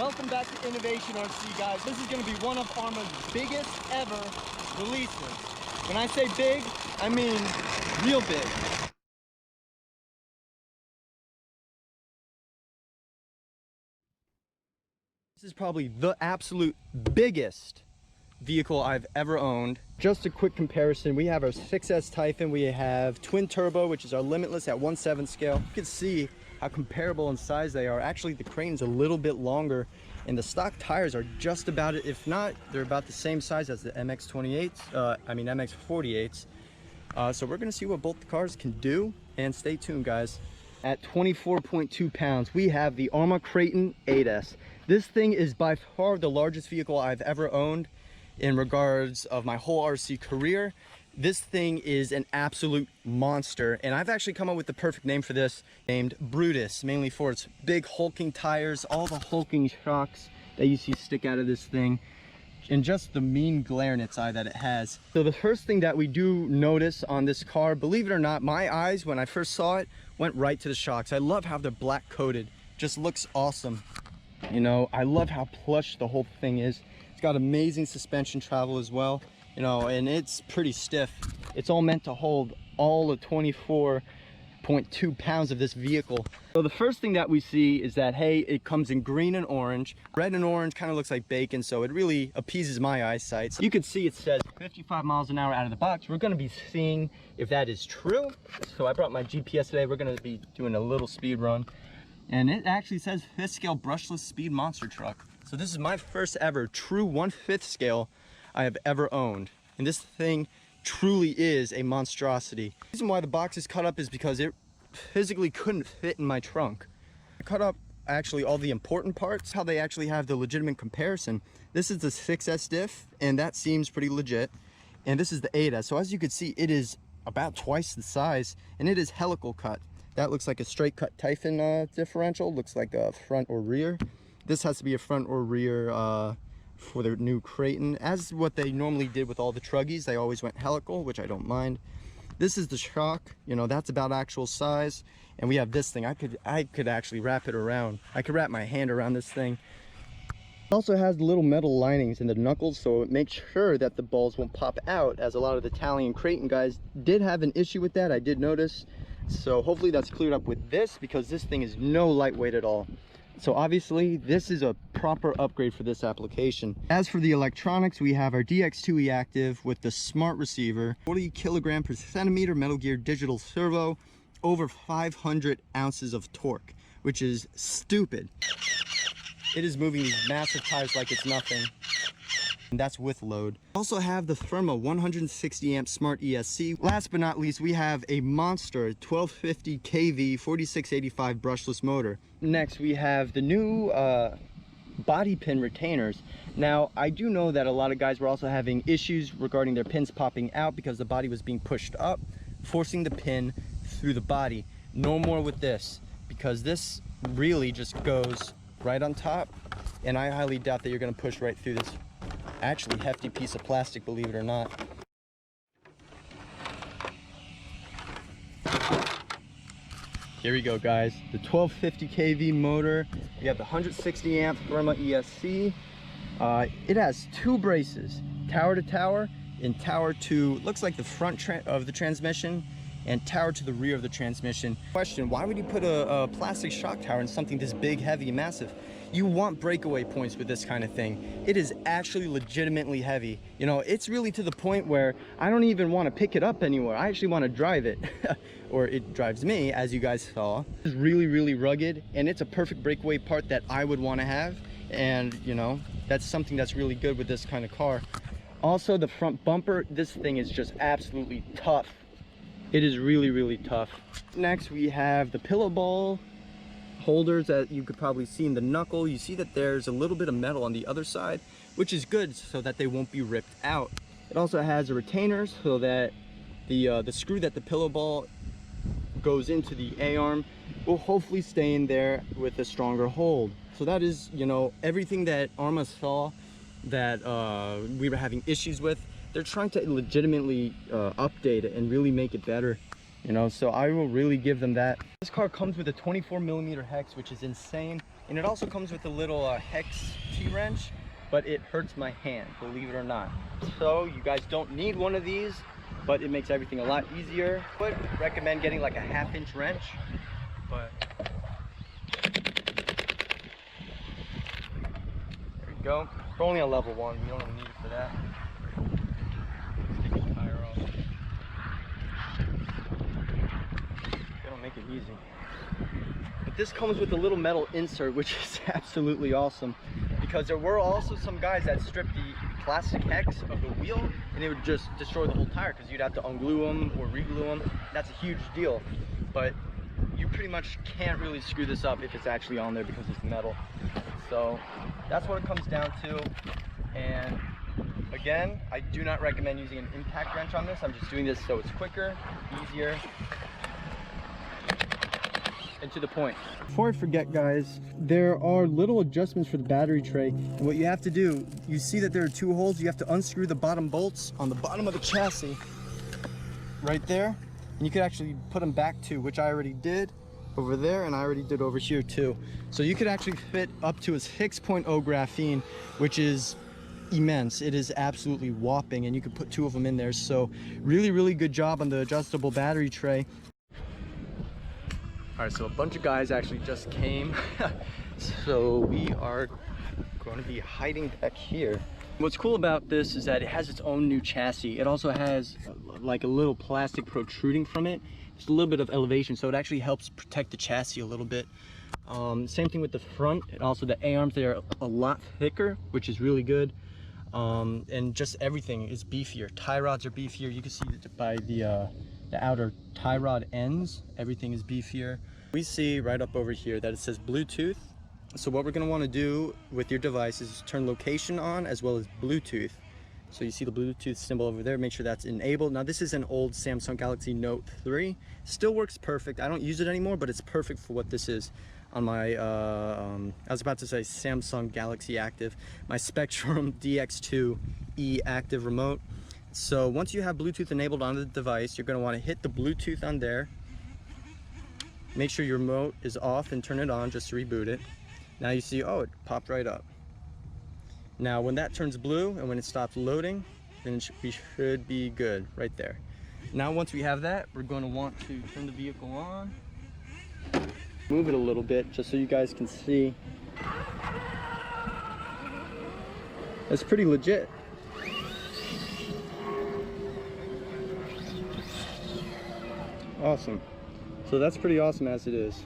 Welcome back to Innovation RC, guys. This is going to be one of Arrma's biggest ever releases. When I say big, I mean real big. This is probably the absolute biggest vehicle I've ever owned. Just a quick comparison, we have our 6S Typhon, we have twin turbo, which is our limitless at 1/7 scale. You can see how comparable in size they are. Actually, the Kraton's a little bit longer, and the stock tires are just about it. If not, they're about the same size as the MX-28s, MX-48s. So we're gonna see what both the cars can do, and stay tuned, guys. At 24.2 pounds, we have the Arrma Kraton 8S. This thing is by far the largest vehicle I've ever owned in regards of my whole RC career. This thing is an absolute monster, and I've actually come up with the perfect name for this, named Brutus, mainly for its big hulking tires, all the hulking shocks that you see stick out of this thing, and just the mean glare in its eye that it has. So the first thing that we do notice on this car, believe it or not, my eyes when I first saw it went right to the shocks. I love how they're black coated, just looks awesome. You know, I love how plush the whole thing is. It's got amazing suspension travel as well, you know, and it's pretty stiff. It's all meant to hold all the 24.2 pounds of this vehicle. So the first thing that we see is that, hey, it comes in green and orange. Red and orange kind of looks like bacon, so it really appeases my eyesight. So you can see it says 55 miles an hour out of the box. We're going to be seeing if that is true. So I brought my GPS today. We're going to be doing a little speed run. And it actually says 5th scale brushless speed monster truck. So this is my first ever true 1/5 scale I have ever owned. And this thing truly is a monstrosity. The reason why the box is cut up is because it physically couldn't fit in my trunk. I cut up actually all the important parts, how they actually have the legitimate comparison. This is the 6S diff, and that seems pretty legit. And this is the 8S. So as you can see, it is about twice the size, and it is helical cut. That looks like a straight cut Typhon differential, looks like a front or rear. This has to be a front or rear for the new Kraton, as what they normally did with all the truggies. They always went helical, which I don't mind. This is the shock, you know, that's about actual size. And we have this thing, I could actually wrap it around. I could wrap my hand around this thing. It also has the little metal linings in the knuckles, so it makes sure that the balls won't pop out, as a lot of the Italian Kraton guys did have an issue with that, I did notice. So hopefully that's cleared up with this, because this thing is no lightweight at all. So obviously this is a proper upgrade for this application. As for the electronics, we have our DX2E active with the smart receiver, 40 kilogram per centimeter Metal Gear digital servo, over 500 ounces of torque, which is stupid. It is moving these massive tires like it's nothing. And that's with load. Also have the Arrma 160 amp smart ESC. Last but not least, we have a monster 1250 kV 4685 brushless motor. Next, we have the new body pin retainers. Now, I do know that a lot of guys were also having issues regarding their pins popping out because the body was being pushed up, forcing the pin through the body. No more with this, because this really just goes right on top, and I highly doubt that you're going to push right through this actually hefty piece of plastic, believe it or not. Here we go, guys. The 1250 kV motor. We have the 160 amp Arrma ESC. It has two braces, tower to tower and tower to, looks like the front of the transmission, and tower to the rear of the transmission. Question, why would you put a plastic shock tower in something this big, heavy, and massive? You want breakaway points with this kind of thing. It is actually legitimately heavy. You know, it's really to the point where I don't even want to pick it up anymore. I actually want to drive it, or it drives me, as you guys saw. It's really, really rugged, and it's a perfect breakaway part that I would want to have. And, you know, that's something that's really good with this kind of car. Also, the front bumper, this thing is just absolutely tough. It is really, really tough. Next, we have the pillow ball holders that you could probably see in the knuckle. You see that there's a little bit of metal on the other side, which is good so that they won't be ripped out. It also has a retainer so that the screw that the pillow ball goes into the A-arm will hopefully stay in there with a stronger hold. So that is, you know, everything that Arrma saw that we were having issues with. They're trying to legitimately update it and really make it better. You know, so I will really give them that. This car comes with a 24mm hex, which is insane. And it also comes with a little hex T-wrench, but it hurts my hand, believe it or not. So you guys don't need one of these, but it makes everything a lot easier. I would recommend getting like a 1/2-inch wrench, but there we go. We're only on level 1, we don't even need it for that. Let's take the tire off. They don't make it easy. But this comes with a little metal insert, which is absolutely awesome, because there were also some guys that stripped the plastic hex of the wheel and it would just destroy the whole tire because you'd have to unglue them or reglue them. That's a huge deal, but you pretty much can't really screw this up if it's actually on there because it's metal. So that's what it comes down to. And again, I do not recommend using an impact wrench on this. I'm just doing this so it's quicker, easier, and to the point. Before I forget, guys, there are little adjustments for the battery tray. And what you have to do, you see that there are 2 holes. You have to unscrew the bottom bolts on the bottom of the chassis right there. And you could actually put them back too, which I already did over there, and I already did over here too. So you could actually fit up to a 6.0 graphene, which is immense. It is absolutely whopping, and you could put 2 of them in there. So really, really good job on the adjustable battery tray. All right, so a bunch of guys actually just came. So we are going to be hiding back here. What's cool about this is that it has its own new chassis. It also has like a little plastic protruding from it. Just a little bit of elevation, so it actually helps protect the chassis a little bit. Same thing with the front. And also the A-arms, they are a lot thicker, which is really good. And just everything is beefier. Tie rods are beefier. You can see that by the outer tie rod ends, everything is beefier. We see right up over here that it says Bluetooth. So what we're going to want to do with your device is turn location on as well as Bluetooth. So you see the Bluetooth symbol over there, make sure that's enabled. Now this is an old Samsung Galaxy Note 3. Still works perfect. I don't use it anymore, but it's perfect for what this is. On my, I was about to say Samsung Galaxy Active, my Spectrum DX2E Active remote. So once you have Bluetooth enabled on the device, you're going to want to hit the Bluetooth on there. Make sure your remote is off and turn it on just to reboot it. Now you see, oh, it popped right up. Now when that turns blue and when it stops loading, then we should be good right there. Now once we have that, we're going to want to turn the vehicle on. Move it a little bit just so you guys can see. That's pretty legit. Awesome. So that's pretty awesome as it is.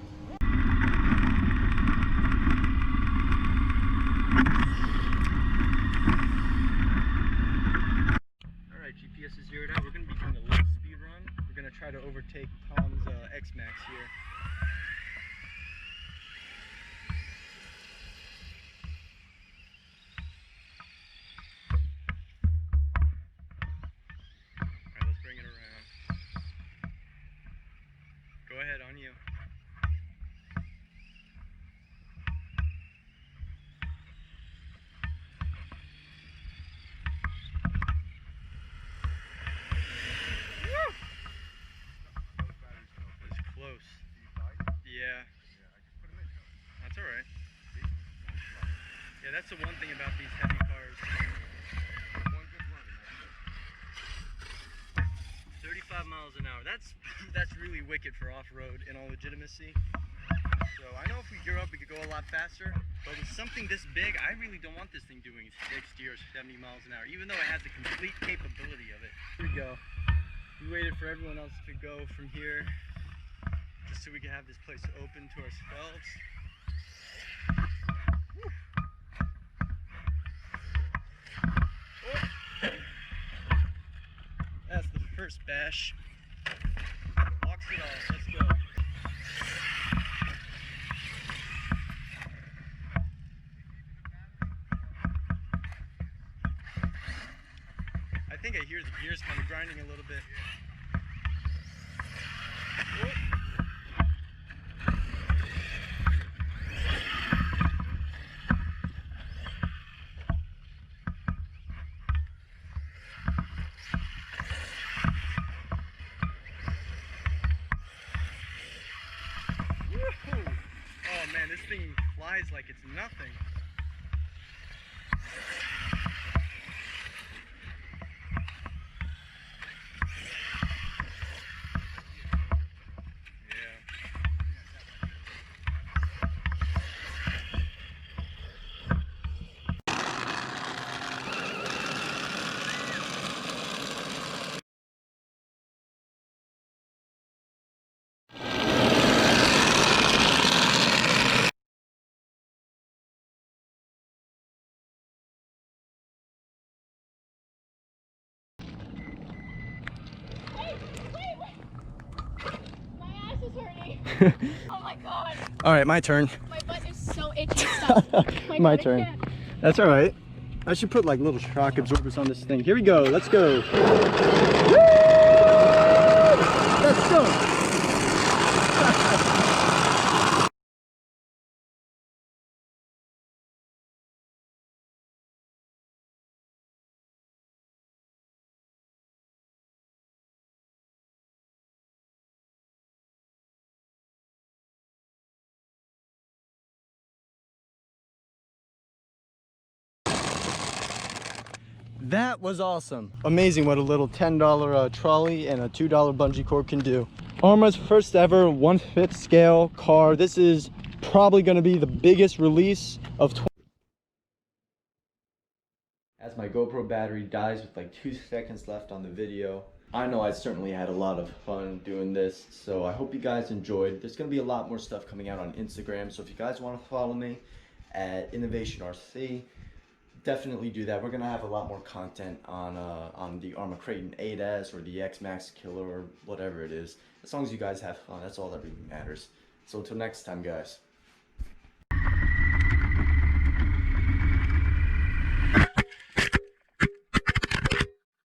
Alright, GPS is zeroed out. We're going to be doing a little speed run. We're going to try to overtake Tom's X-Max here. Alright, let's bring it around. Go ahead, on you. It's close. Yeah. That's alright. Yeah, that's the one thing about these heavy cars. 35 miles an hour. That's really wicked for off-road in all legitimacy. So I know if we gear up we could go a lot faster, but with something this big, I really don't want this thing doing 60 or 70 miles an hour, even though it has the complete capability of it. Here we go. We waited for everyone else to go from here, just so we could have this place open to ourselves. Woo. Oh. That's the first bash. Locks it off. Let's go. I think I hear the gears kind of grinding a little bit. Oh. Oh man, this thing flies. flies like it's nothing. Oh my god. All right, my turn. My butt is so itchy. Stop. My God, turn. That's all right. I should put like little shock absorbers on this thing. Here we go. Let's go. Woo! Let's go. That was awesome. Amazing what a little $10 trolley and a $2 bungee cord can do. Arrma's first ever 1/5 scale car. This is probably going to be the biggest release of As my GoPro battery dies with like 2 seconds left on the video. I know I certainly had a lot of fun doing this, so I hope you guys enjoyed. There's going to be a lot more stuff coming out on Instagram, so if you guys want to follow me at InnovationRC, definitely do that. We're gonna have a lot more content on the Arrma Kraton 8S or the X Max Killer or whatever it is. As long as you guys have fun, that's all that really matters. So until next time, guys.